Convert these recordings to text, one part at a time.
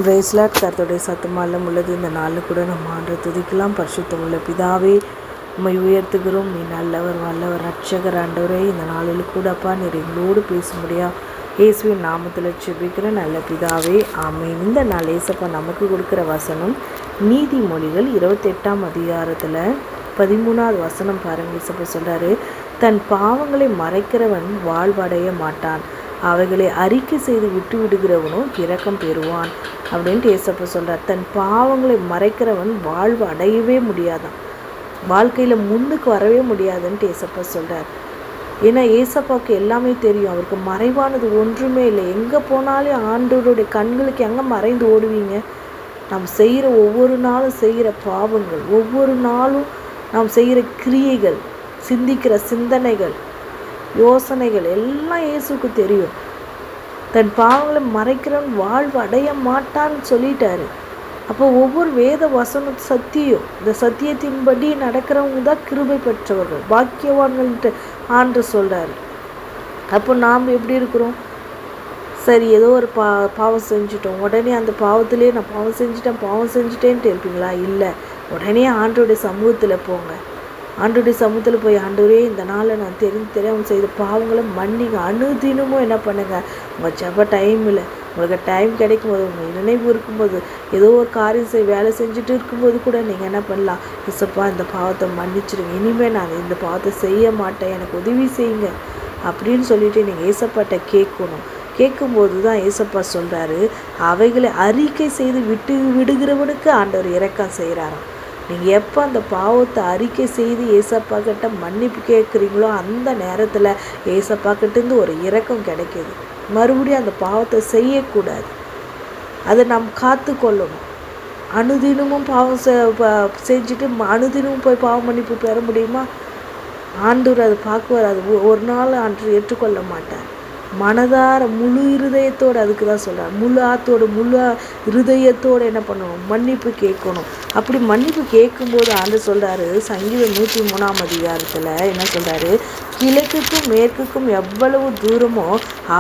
பிரேஸ்லாட் கர்த்தருடைய சத்தமாலம் உள்ளது. இந்த நாளில் கூட நம்ம ஆண்டு துதிக்கலாம். பரிசுத்தம் உள்ள பிதாவே, உம்மை உயர்த்துகிறோம். நீ நல்லவர், வல்லவர், ரட்சகர் ஆண்டவரே. இந்த நாளில் கூடப்பா நீர் எங்களோடு பேசும்படியா இயேசுவின் நாமத்தில் செபிக்கிற நல்ல பிதாவே, ஆமென். இந்த நாள் ஏசப்பா நமக்கு கொடுக்குற வசனம் நீதிமொழிகள் 28ஆம் அதிகாரத்தில் 13வது வசனம் பாருங்கள். ஏசப்பா சொல்கிறாரு, தன் பாவங்களை மறைக்கிறவன் வாழ்வடைய மாட்டான், அவைகளை அறிக்கை செய்து விட்டு விடுகிறவனும் இரக்கம் பெறுவான் அப்படின்ட்டு ஏசப்பா சொல்கிறார். தன் பாவங்களை மறைக்கிறவன் வாழ்வு அடையவே முடியாதான், வாழ்க்கையில் முன்னுக்கு வரவே முடியாதுன்ட்டு ஏசப்பா சொல்கிறார். ஏன்னா ஏசப்பாவுக்கு எல்லாமே தெரியும், அவருக்கு மறைவானது ஒன்றுமே இல்லை. எங்கே போனாலும் ஆண்டவருடைய கண்களுக்கு எங்கே மறைந்து ஓடுவீங்க? நாம் செய்கிற ஒவ்வொரு நாளும் செய்கிற பாவங்கள், ஒவ்வொரு நாளும் நாம் செய்கிற கிரியைகள், சிந்திக்கிற சிந்தனைகள், யோசனைகள் எல்லாம் இயேசுக்கு தெரியும். தன் பாவங்களை மறைக்கிறவன் வாழ்வு அடைய மாட்டான்னு சொல்லிட்டாரு. அப்போ ஒவ்வொரு வேத வசனம் சத்தியம். இந்த சத்தியத்தின்படி நடக்கிறவங்க தான் கிருபை பெற்றவர்கள், பாக்கியவான்கள்ன்ட்டு ஆண்டு சொல்கிறாரு. அப்போ நாம் எப்படி இருக்கிறோம்? சரி, ஏதோ ஒரு பாவம் செஞ்சுட்டோம், உடனே அந்த பாவத்திலே நான் பாவம் செஞ்சுட்டேன்ட்டு இருப்பீங்களா? இல்லை, உடனே ஆண்டோடைய சமூகத்தில் போங்க. ஆண்டோடைய சமூகத்தில் போய், ஆண்டவரே இந்த நாளில் நான் தெரியாமல் செய்த பாவங்களை மன்னிங்க. அனுதினமும் என்ன பண்ணுங்கள், உங்கள் ஜெப டைமில் உங்களுக்கு டைம் கிடைக்கும் போது, உங்கள் நினைவு இருக்கும்போது, ஏதோ ஒரு காரியம் வேலை செஞ்சுட்டு இருக்கும்போது கூட நீங்கள் என்ன பண்ணலாம், இசப்பா இந்த பாவத்தை மன்னிச்சிடுங்க, இனிமேல் நான் இந்த பாவத்தை செய்ய மாட்டேன், எனக்கு உதவி செய்யுங்க அப்படின்னு சொல்லிட்டு நீங்கள் ஏசப்பாட்ட கேட்கணும். கேட்கும்போது தான் ஏசப்பா சொல்கிறாரு, அவைகளை அறிக்கை செய்து விட்டு விடுகிறவனுக்கு ஆண்டவர் இரக்கம் செய்கிறாராம். நீங்கள் எப்போ அந்த பாவத்தை அறிக்கை செய்து ஏசப்பா கிட்ட மன்னிப்பு கேட்குறீங்களோ அந்த நேரத்தில் ஏசப்பா கிட்டேருந்து ஒரு இரக்கம் கிடைக்கிது. மறுபடியும் அந்த பாவத்தை செய்யக்கூடாது, அதை நாம் காத்து கொள்ளணும். அனுதினமும் பாவம் செஞ்சுட்டு அனுதினமும் போய் பாவ மன்னிப்பு பெற முடியுமா? ஆண்டவர் அதை பார்க்குவார். அது ஒரு நாள் ஆண்டு ஏற்றுக்கொள்ள மாட்டார். மனதார முழு இருதயத்தோடு, அதுக்கு தான் சொல்கிறார், முழு ஆத்தோடு முழு இருதயத்தோடு என்ன பண்ணணும், மன்னிப்பு கேட்கணும். அப்படி மன்னிப்பு கேட்கும்போது ஆண்டு சொல்கிறாரு, சங்கீதம் 103ஆம் அதிகாரத்தில் என்ன சொல்கிறாரு, கிழக்குக்கும் மேற்குக்கும் எவ்வளவு தூரமோ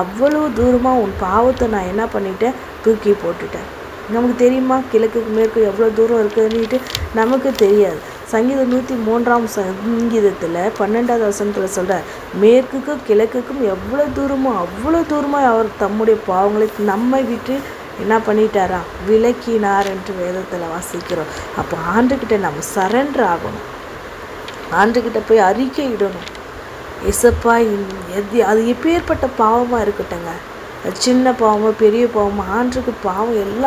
அவ்வளவு தூரமாக உன் பாவத்தை நான் என்ன பண்ணிட்டேன், தூக்கி போட்டுட்டேன். நமக்கு தெரியுமா கிழக்குக்கு மேற்கு எவ்வளோ தூரம் இருக்குதுன்னுட்டு? நமக்கு தெரியாது. சங்கீதம் 103ஆம் சங்கீதத்தில் 12வது வசனத்தில் சொல்கிறார், மேற்குக்கும் கிழக்குக்கும் எவ்வளோ தூரமோ அவ்வளோ தூரமாக அவர் தம்முடைய பாவங்களை நம்மை விட்டு என்ன பண்ணிட்டாரா, விலக்கினார் என்று வேதத்தில் வாசிக்கிறோம். அப்போ ஆண்டுக்கிட்ட நம்ம சரண்டர் ஆகணும், ஆண்டுக்கிட்ட போய் அறிக்கை இடணும். எசப்பா அது எப்பேற்பட்ட பாவமாக இருக்கட்டுங்க, சின்ன பாவமோ பெரிய பாவமோ, ஆண்டுக்கு பாவம் எல்லாம்